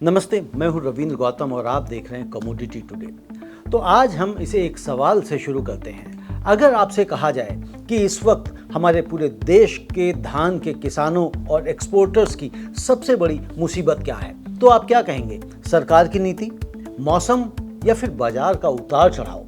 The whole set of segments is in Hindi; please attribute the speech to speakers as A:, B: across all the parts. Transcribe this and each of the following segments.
A: नमस्ते, मैं हूं रविंद्र गौतम और आप देख रहे हैं कमोडिटी टुडे। तो आज हम इसे एक सवाल से शुरू करते हैं। अगर आपसे कहा जाए कि इस वक्त हमारे पूरे देश के धान के किसानों और एक्सपोर्टर्स की सबसे बड़ी मुसीबत क्या है, तो आप क्या कहेंगे? सरकार की नीति, मौसम या फिर बाजार का उतार चढ़ाव?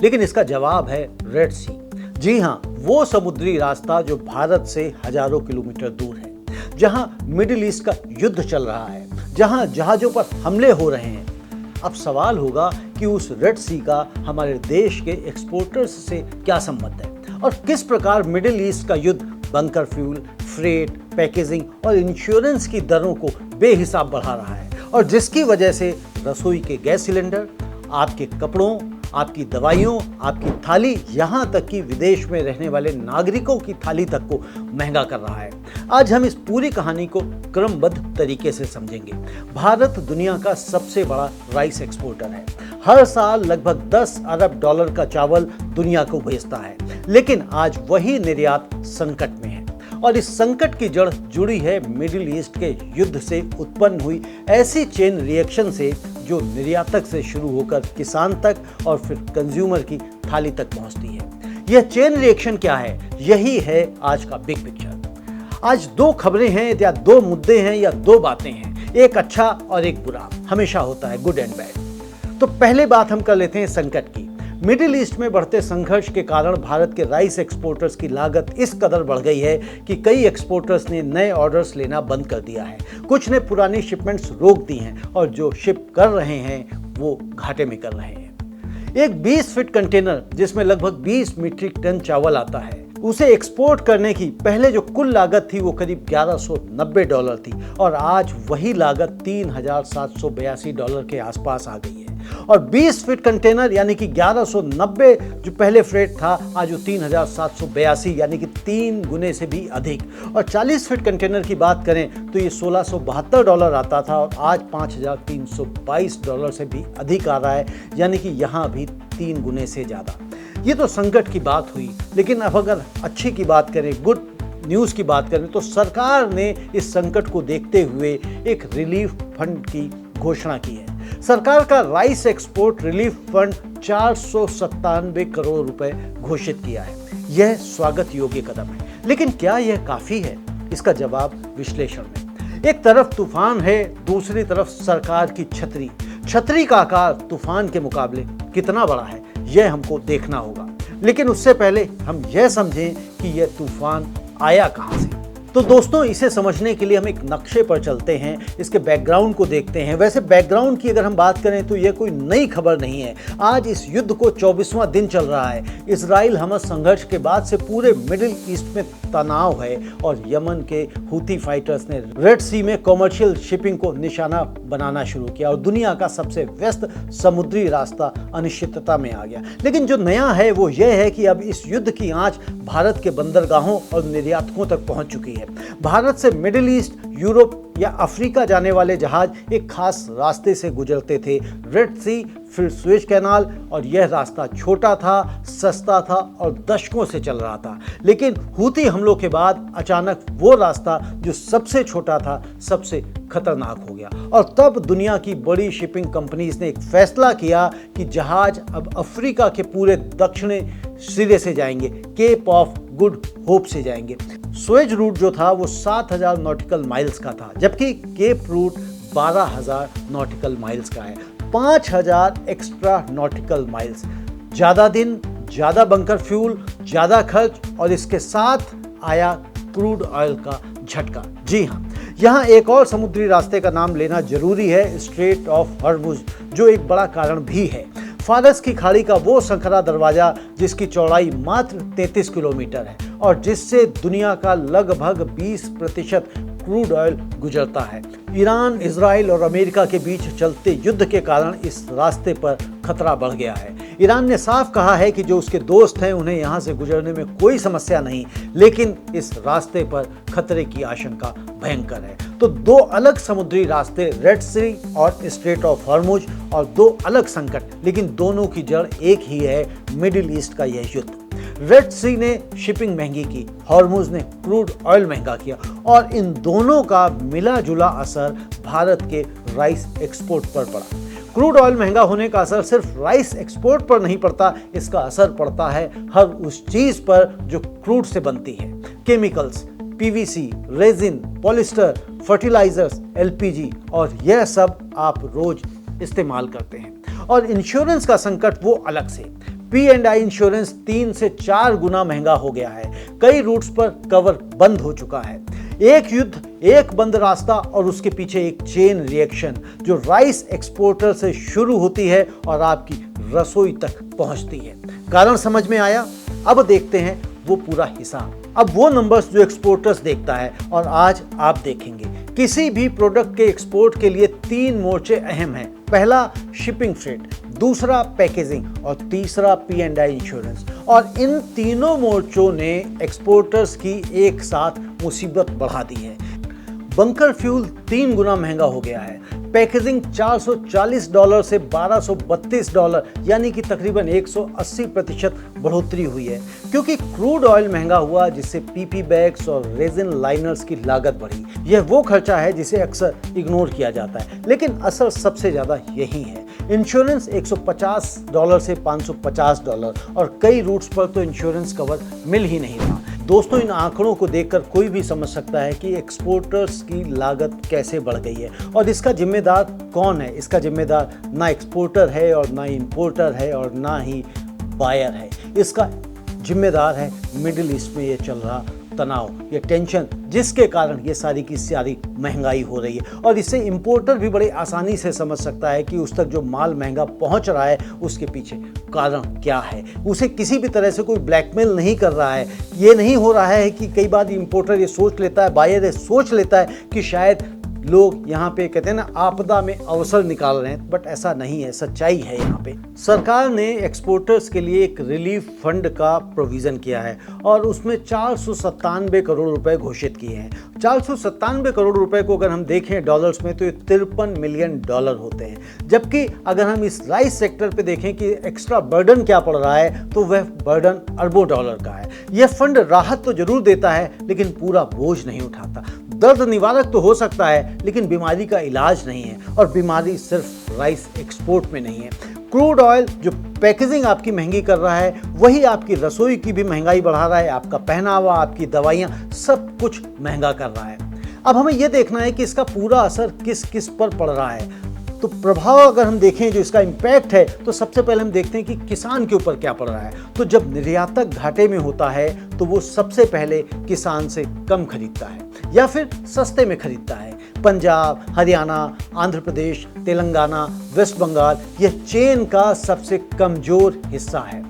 A: लेकिन इसका जवाब है रेड सी। जी हाँ, वो समुद्री रास्ता जो भारत से हजारों किलोमीटर दूर है, जहां मिडिल ईस्ट का युद्ध चल रहा है, जहां जहाजों पर हमले हो रहे हैं। अब सवाल होगा कि उस रेड सी का हमारे देश के एक्सपोर्टर्स से क्या संबंध है और किस प्रकार मिडिल ईस्ट का युद्ध बंकर फ्यूल, फ्रेट, पैकेजिंग और इंश्योरेंस की दरों को बेहिसाब बढ़ा रहा है और जिसकी वजह से रसोई के गैस सिलेंडर, आपके कपड़ों, आपकी दवाइयों, आपकी थाली, यहाँ तक कि विदेश में रहने वाले नागरिकों की थाली तक को महंगा कर रहा है। आज हम इस पूरी कहानी को क्रमबद्ध तरीके से समझेंगे। भारत दुनिया का सबसे बड़ा राइस एक्सपोर्टर है। हर साल लगभग 10 अरब डॉलर का चावल दुनिया को भेजता है, लेकिन आज वही निर्यात संकट में है और इस संकट की जड़ जुड़ी है मिडिल ईस्ट के युद्ध से उत्पन्न हुई ऐसी चेन रिएक्शन से जो निर्यातक से शुरू होकर किसान तक और फिर कंज्यूमर की थाली तक पहुंचती है। यह चेन रिएक्शन क्या है? यही है आज का बिग पिक्चर। आज दो खबरें हैं या दो मुद्दे हैं या दो बातें हैं, एक अच्छा और एक बुरा। हमेशा होता है गुड एंड बैड। तो पहले बात हम कर लेते हैं संकट की। मिडिल ईस्ट में बढ़ते संघर्ष के कारण भारत के राइस एक्सपोर्टर्स की लागत इस कदर बढ़ गई है कि कई एक्सपोर्टर्स ने नए ऑर्डर्स लेना बंद कर दिया है। कुछ ने पुरानी शिपमेंट्स रोक दी हैं और जो शिप कर रहे हैं वो घाटे में कर रहे हैं। एक 20 फीट कंटेनर जिसमें लगभग 20 मीट्रिक टन चावल आता है, उसे एक्सपोर्ट करने की पहले जो कुल लागत थी वो करीब $1190 थी और आज वही लागत $3782 के आसपास आ गई है। और 20 फीट कंटेनर यानी कि 1190 जो पहले फ्रेट था, आज वो 3782 यानी कि 3 गुने से भी अधिक। और 40 फीट कंटेनर की बात करें तो ये $1672 आता था और आज $5322 से भी अधिक आ रहा है, यानी कि यहाँ भी 3 गुने से ज़्यादा। ये तो संकट की बात हुई, लेकिन अब अगर अच्छी की बात करें, गुड न्यूज़ की बात करें, तो सरकार ने इस संकट को देखते हुए एक रिलीफ फंड की घोषणा की है। सरकार का rice export relief fund 497 crore रुपए घोषित किया है। यह स्वागत योग्य कदम है, लेकिन क्या यह काफी है? इसका जवाब विश्लेषण में। एक तरफ तूफान है, दूसरी तरफ सरकार की छतरी। छतरी का आकार तूफान के मुकाबले कितना बड़ा है, यह हमको देखना होगा। लेकिन उससे पहले हम यह समझें कि यह तूफान आया कहां से। तो दोस्तों, इसे समझने के लिए हम एक नक्शे पर चलते हैं, इसके बैकग्राउंड को देखते हैं। वैसे बैकग्राउंड की अगर हम बात करें तो यह कोई नई खबर नहीं है। आज इस युद्ध को 24वां दिन चल रहा है। इजराइल हमास संघर्ष के बाद से पूरे मिडिल ईस्ट में तनाव है और यमन के हुती फाइटर्स ने रेड सी में कॉमर्शियल शिपिंग को निशाना बनाना शुरू किया और दुनिया का सबसे व्यस्त समुद्री रास्ता अनिश्चितता में आ गया। लेकिन जो नया है वो यह है कि अब इस युद्ध की आंच भारत के बंदरगाहों और निर्यातकों तक पहुंच चुकी है। भारत से मिडिल ईस्ट, यूरोप या अफ्रीका जाने वाले जहाज एक खास रास्ते से गुजरते थे, रेड सी, फिर सुएज कैनाल, और यह रास्ता छोटा था, सस्ता था और दशकों से चल रहा था। लेकिन हुती हमलों के बाद अचानक वो रास्ता जो सबसे छोटा था सबसे खतरनाक हो गया और तब दुनिया की बड़ी शिपिंग कंपनीज ने एक फैसला किया कि जहाज अब अफ्रीका के पूरे दक्षिणी सिरे से जाएंगे, केप ऑफ गुड होप से जाएंगे। सुएज रूट जो था वो 7000 नॉटिकल माइल्स का था, जबकि केप रूट 12000 नॉटिकल माइल्स का है। 5000 एक्स्ट्रा नॉटिकल माइल्स, ज़्यादा दिन, ज़्यादा बंकर फ्यूल, ज़्यादा खर्च और इसके साथ आया क्रूड ऑयल का झटका। जी हाँ, यहाँ एक और समुद्री रास्ते का नाम लेना जरूरी है, स्ट्रेट ऑफ हॉर्मुज़, जो एक बड़ा कारण भी है। फारस की खाड़ी का वो संखरा दरवाजा जिसकी चौड़ाई मात्र 33 किलोमीटर है और जिससे दुनिया का लगभग 20% क्रूड ऑयल गुजरता है। ईरान, इजराइल और अमेरिका के बीच चलते युद्ध के कारण इस रास्ते पर खतरा बढ़ गया है। ईरान ने साफ कहा है कि जो उसके दोस्त हैं उन्हें यहाँ से गुजरने में कोई समस्या नहीं, लेकिन इस रास्ते पर खतरे की आशंका भयंकर है। तो दो अलग समुद्री रास्ते, रेड सी और स्ट्रेट ऑफ हॉर्मुज़, और दो अलग संकट, लेकिन दोनों की जड़ एक ही है, मिडिल ईस्ट का यह युद्ध। रेड सी ने शिपिंग महंगी की, हॉर्मुज ने क्रूड ऑयल महंगा किया और इन दोनों का मिला जुला असर भारत के राइस एक्सपोर्ट पर पड़ा। क्रूड ऑयल महंगा होने का असर सिर्फ राइस एक्सपोर्ट पर नहीं पड़ता, इसका असर पड़ता है हर उस चीज पर जो क्रूड से बनती है। Chemicals, PVC, resin, polyester, fertilisers, LPG और यह सब आप रोज इस्तेमाल करते हैं। और इंश्योरेंस का संकट वो अलग से। P&I इंश्योरेंस 3 से 4 गुना महंगा हो गया है। कई रूट्स पर कवर बंद हो चुका है। एक युद्ध, एक बंद रास्ता और उसके पीछे एक चेन रिएक्शन जो राइस एक्सपोर्टर से शुरू होती है और आपकी रसोई तक पहुंचती है। कारण समझ में आया? अब देखते हैं वो पूरा हिसाब। अब वो नंबर्स जो एक्सपोर्टर्स देखता है और आज आप देखेंगे। किसी भी प्रोडक्ट के एक्सपोर्ट के लिए 3 मोर्चे अहम हैं। पहला शिपिंग फ्रेट, दूसरा पैकेजिंग और तीसरा P&I इंश्योरेंस। और इन तीनों मोर्चों ने एक्सपोर्टर्स की एक साथ मुसीबत बढ़ा दी है। बंकर फ्यूल 3 गुना महंगा हो गया है। पैकेजिंग $440 से $1232 यानी कि तकरीबन 180% बढ़ोतरी हुई है, क्योंकि क्रूड ऑयल महंगा हुआ जिससे पीपी बैग्स और रेजिन लाइनर्स की लागत बढ़ी। यह वो खर्चा है जिसे अक्सर इग्नोर किया जाता है, लेकिन असर सबसे ज़्यादा यही है। इंश्योरेंस $150 से $550 और कई रूट्स पर तो इंश्योरेंस कवर मिल ही नहीं रहा। दोस्तों, इन आंकड़ों को देखकर कोई भी समझ सकता है कि एक्सपोर्टर्स की लागत कैसे बढ़ गई है और इसका जिम्मेदार कौन है। इसका जिम्मेदार ना एक्सपोर्टर है और ना इंपोर्टर है और ना ही बायर है। इसका जिम्मेदार है मिडिल ईस्ट में ये चल रहा तनाव, ये टेंशन, जिसके कारण ये सारी की सारी महंगाई हो रही है। और इससे इंपोर्टर भी बड़े आसानी से समझ सकता है कि उस तक जो माल महंगा पहुंच रहा है उसके पीछे कारण क्या है। उसे किसी भी तरह से कोई ब्लैकमेल नहीं कर रहा है। ये नहीं हो रहा है कि कई बार इंपोर्टर ये सोच लेता है, बायर ये सोच लेता है कि शायद लोग यहाँ पे कहते हैं ना आपदा में अवसर निकाल रहे हैं, बट ऐसा नहीं है। सच्चाई है यहाँ पे सरकार ने एक्सपोर्टर्स के लिए एक रिलीफ फंड का प्रोविज़न किया है और उसमें 497 करोड़ रुपए घोषित किए हैं। 497 करोड़ रुपए को अगर हम देखें डॉलर्स में तो ये $53 मिलियन होते हैं। जबकि अगर हम इस राइस सेक्टर पे देखें कि एक्स्ट्रा बर्डन क्या पड़ रहा है तो वह बर्डन अरबों डॉलर का है। यह फंड राहत तो जरूर देता है लेकिन पूरा बोझ नहीं उठाता। दर्द निवारक तो हो सकता है लेकिन बीमारी का इलाज नहीं है, और बीमारी सिर्फ राइस एक्सपोर्ट में नहीं है। क्रूड ऑयल जो पैकेजिंग आपकी महंगी कर रहा है वही आपकी रसोई की भी महंगाई बढ़ा रहा है। आपका पहनावा, आपकी दवाइयाँ, सब कुछ महंगा कर रहा है। अब हमें यह देखना है कि इसका पूरा असर किस किस पर पड़ रहा है। तो प्रभाव अगर हम देखें, जो इसका इम्पैक्ट है, तो सबसे पहले हम देखते हैं कि किसान के ऊपर क्या पड़ रहा है। तो जब निर्यातक घाटे में होता है तो वो सबसे पहले किसान से कम खरीदता है या फिर सस्ते में खरीदता है। पंजाब, हरियाणा, आंध्र प्रदेश, तेलंगाना, वेस्ट बंगाल यह चेन का सबसे कमजोर हिस्सा है।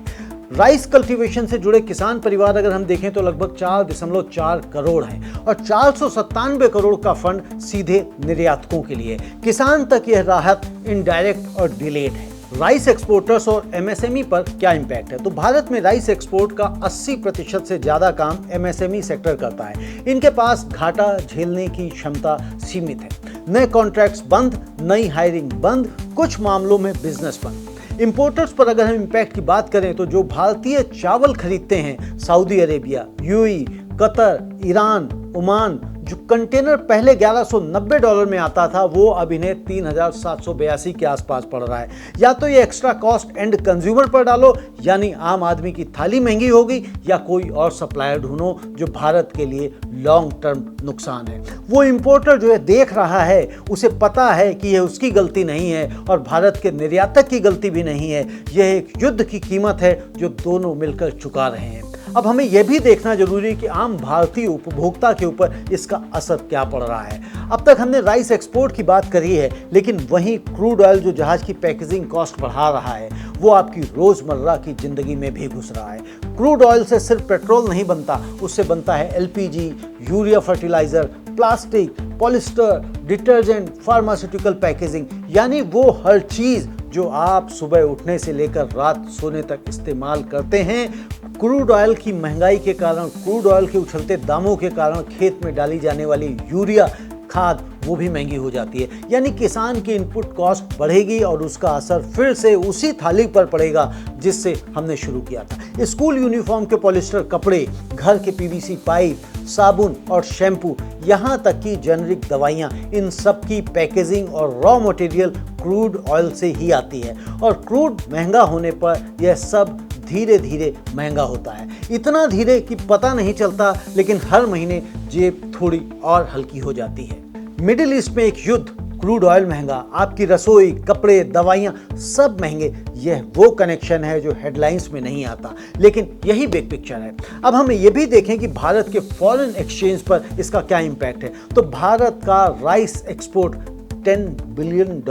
A: राइस कल्टीवेशन से जुड़े किसान परिवार अगर हम देखें तो लगभग 4.4 करोड़ हैं और 497 करोड़ का फंड सीधे निर्यातकों के लिए। किसान तक यह राहत इनडायरेक्ट और डिलेड है। राइस एक्सपोर्टर्स और एमएसएमई पर क्या इम्पैक्ट है? तो भारत में राइस एक्सपोर्ट का 80% से ज़्यादा काम एमएसएमई सेक्टर करता है। इनके पास घाटा झेलने की क्षमता सीमित है। नए कॉन्ट्रैक्ट्स बंद, नई हायरिंग बंद, कुछ मामलों में बिजनेस बंद। इंपोर्टर्स पर अगर हम इम्पैक्ट की बात करें तो जो भारतीय चावल खरीदते हैं, Saudi Arabia, UAE, Qatar, Iran, Oman, जो कंटेनर पहले $1190 में आता था वो अब इन्हें 3782 के आसपास पड़ रहा है। या तो ये एक्स्ट्रा कॉस्ट एंड कंज्यूमर पर डालो, यानी आम आदमी की थाली महंगी होगी, या कोई और सप्लायर ढूंढो जो भारत के लिए लॉन्ग टर्म नुकसान है। वो इंपोर्टर जो है देख रहा है, उसे पता है कि यह उसकी गलती नहीं है और भारत के निर्यातक की गलती भी नहीं है। यह एक युद्ध की कीमत है जो दोनों मिलकर चुका रहे हैं। अब हमें यह भी देखना जरूरी है कि आम भारतीय उपभोक्ता के ऊपर इसका असर क्या पड़ रहा है। अब तक हमने राइस एक्सपोर्ट की बात करी है, लेकिन वहीं क्रूड ऑयल जो जहाज की पैकेजिंग कॉस्ट बढ़ा रहा है वो आपकी रोजमर्रा की जिंदगी में भी घुस रहा है। क्रूड ऑयल से सिर्फ पेट्रोल नहीं बनता, उससे बनता है LPG, urea fertiliser, plastic, polyester, detergent, pharmaceutical packaging, यानी वो हर चीज जो आप सुबह उठने से लेकर रात सोने तक इस्तेमाल करते हैं। क्रूड ऑयल की महंगाई के कारण, क्रूड ऑयल के उछलते दामों के कारण खेत में डाली जाने वाली यूरिया खाद वो भी महंगी हो जाती है। यानी किसान की इनपुट कॉस्ट बढ़ेगी और उसका असर फिर से उसी थाली पर पड़ेगा जिससे हमने शुरू किया था। स्कूल यूनिफॉर्म के पॉलिस्टर कपड़े, घर के पीवीसी पाइप, साबुन और शैम्पू, यहाँ तक कि जेनरिक दवाइयाँ, इन सब की पैकेजिंग और रॉ मटेरियल क्रूड ऑयल से ही आती है। और क्रूड महंगा होने पर यह सब धीरे धीरे महंगा होता है, इतना धीरे कि पता नहीं चलता, लेकिन हर महीने जेब थोड़ी और हल्की हो जाती है। मिडिल ईस्ट में एक युद्ध, क्रूड ऑयल महंगा, आपकी रसोई, कपड़े, दवाइयाँ सब महंगे। यह वो कनेक्शन है जो हेडलाइंस में नहीं आता, लेकिन यही बिग पिक्चर है। अब हम ये भी देखें कि भारत के फॉरेन एक्सचेंज पर इसका क्या इम्पैक्ट है। तो भारत का राइस एक्सपोर्ट $10 बिलियन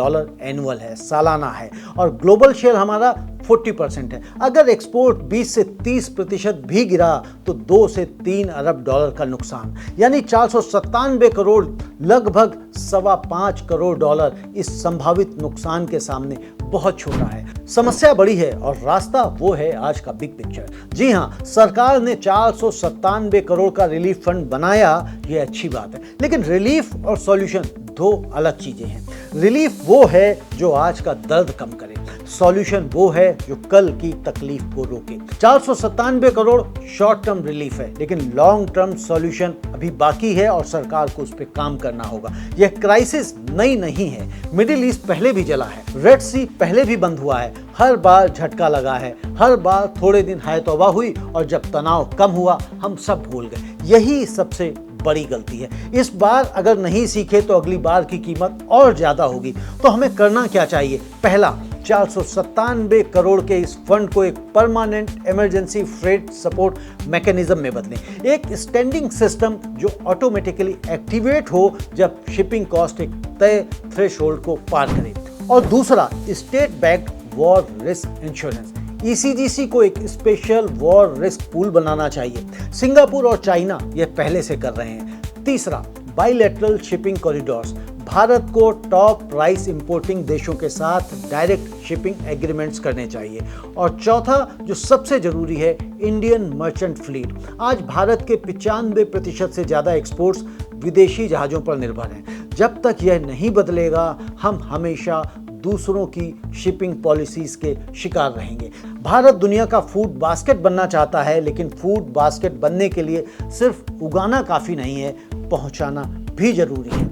A: एनुअल है, सालाना है, और ग्लोबल शेयर हमारा 40% है। अगर एक्सपोर्ट 20 से 30% भी गिरा तो 2 से 3 अरब डॉलर का नुकसान, यानी 497 करोड़, लगभग $5.25 करोड़ इस संभावित नुकसान के सामने बहुत छोटा है। समस्या बड़ी है और रास्ता वो है आज का बिग पिक्चर। जी हाँ, सरकार ने 497 करोड़ का रिलीफ फंड बनाया, ये अच्छी बात है, लेकिन रिलीफ और सॉल्यूशन दो अलग चीजें हैं। रिलीफ वो है जो आज का दर्द कम करे, सॉल्यूशन वो है जो कल की तकलीफ को रोके। 497 करोड़ शॉर्ट टर्म रिलीफ है, लेकिन लॉन्ग टर्म सॉल्यूशन अभी बाकी है और सरकार को उस पर काम करना होगा। यह क्राइसिस नई नहीं है, मिडिल ईस्ट पहले भी जला है, रेड सी पहले भी बंद हुआ है, हर बार झटका लगा है, हर बार थोड़े दिन हाय तौबा हुई और जब तनाव कम हुआ हम सब भूल गए। यही सबसे बड़ी गलती है। इस बार अगर नहीं सीखे तो अगली बार की कीमत और ज्यादा होगी। तो हमें करना क्या चाहिए? पहला, 497 करोड़ के इस फंड को एक permanent emergency freight support mechanism में बदलें, एक स्टैंडिंग सिस्टम जो ऑटोमेटिकली एक्टिवेट हो जब शिपिंग कॉस्ट एक तय थ्रेशोल्ड को पार करे। और दूसरा, state backed war risk insurance, ECGC को एक स्पेशल वॉर रिस्क पूल बनाना चाहिए। सिंगापुर और चाइना यह पहले से कर रहे हैं। तीसरा, बाइलेटरल शिपिंग कॉरिडोर्स, भारत को टॉप राइस इंपोर्टिंग देशों के साथ डायरेक्ट शिपिंग एग्रीमेंट्स करने चाहिए। और चौथा, जो सबसे जरूरी है, इंडियन मर्चेंट फ्लीट। आज भारत के 95% से ज़्यादा एक्सपोर्ट्स विदेशी जहाज़ों पर निर्भर हैं। जब तक यह नहीं बदलेगा हम हमेशा दूसरों की शिपिंग पॉलिसीज के शिकार रहेंगे। भारत दुनिया का फूड बास्केट बनना चाहता है, लेकिन फूड बास्केट बनने के लिए सिर्फ उगाना काफ़ी नहीं है, पहुंचाना भी जरूरी है।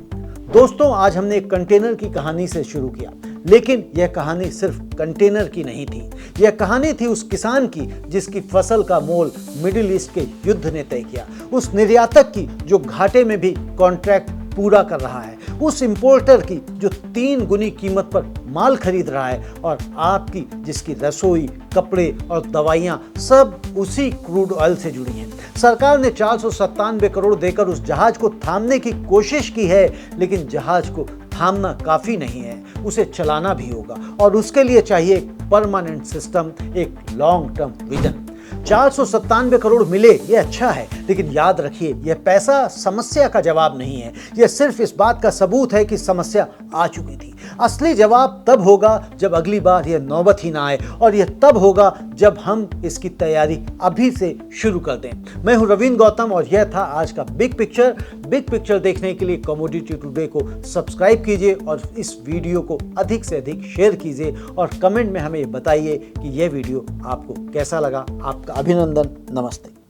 A: दोस्तों, आज हमने एक कंटेनर की कहानी से शुरू किया, लेकिन यह कहानी सिर्फ कंटेनर की नहीं थी। यह कहानी थी उस किसान की जिसकी फसल का मोल मिडिल ईस्ट के युद्ध ने तय किया, उस निर्यातक की जो घाटे में भी कॉन्ट्रैक्ट पूरा कर रहा है, उस इंपोर्टर की जो 3 गुनी कीमत पर माल खरीद रहा है, और आपकी जिसकी रसोई, कपड़े और दवाइयाँ सब उसी क्रूड ऑयल से जुड़ी हैं। सरकार ने 497 करोड़ देकर उस जहाज को थामने की कोशिश की है, लेकिन जहाज को थामना काफ़ी नहीं है, उसे चलाना भी होगा, और उसके लिए चाहिए एक परमानेंट सिस्टम, एक लॉन्ग टर्म विजन। 497 करोड़ मिले, ये अच्छा है, लेकिन याद रखिए यह पैसा समस्या का जवाब नहीं है, यह सिर्फ इस बात का सबूत है कि समस्या आ चुकी थी। असली जवाब तब होगा जब अगली बार यह नौबत ही ना आए, और यह तब होगा जब हम इसकी तैयारी अभी से शुरू कर दें। मैं हूं रवींद्र गौतम और यह था आज का बिग पिक्चर। बिग पिक्चर देखने के लिए कमोडिटी टुडे को सब्सक्राइब कीजिए और इस वीडियो को अधिक से अधिक शेयर कीजिए, और कमेंट में हमें बताइए कि यह वीडियो आपको कैसा लगा। आपका अभिनंदन, नमस्ते।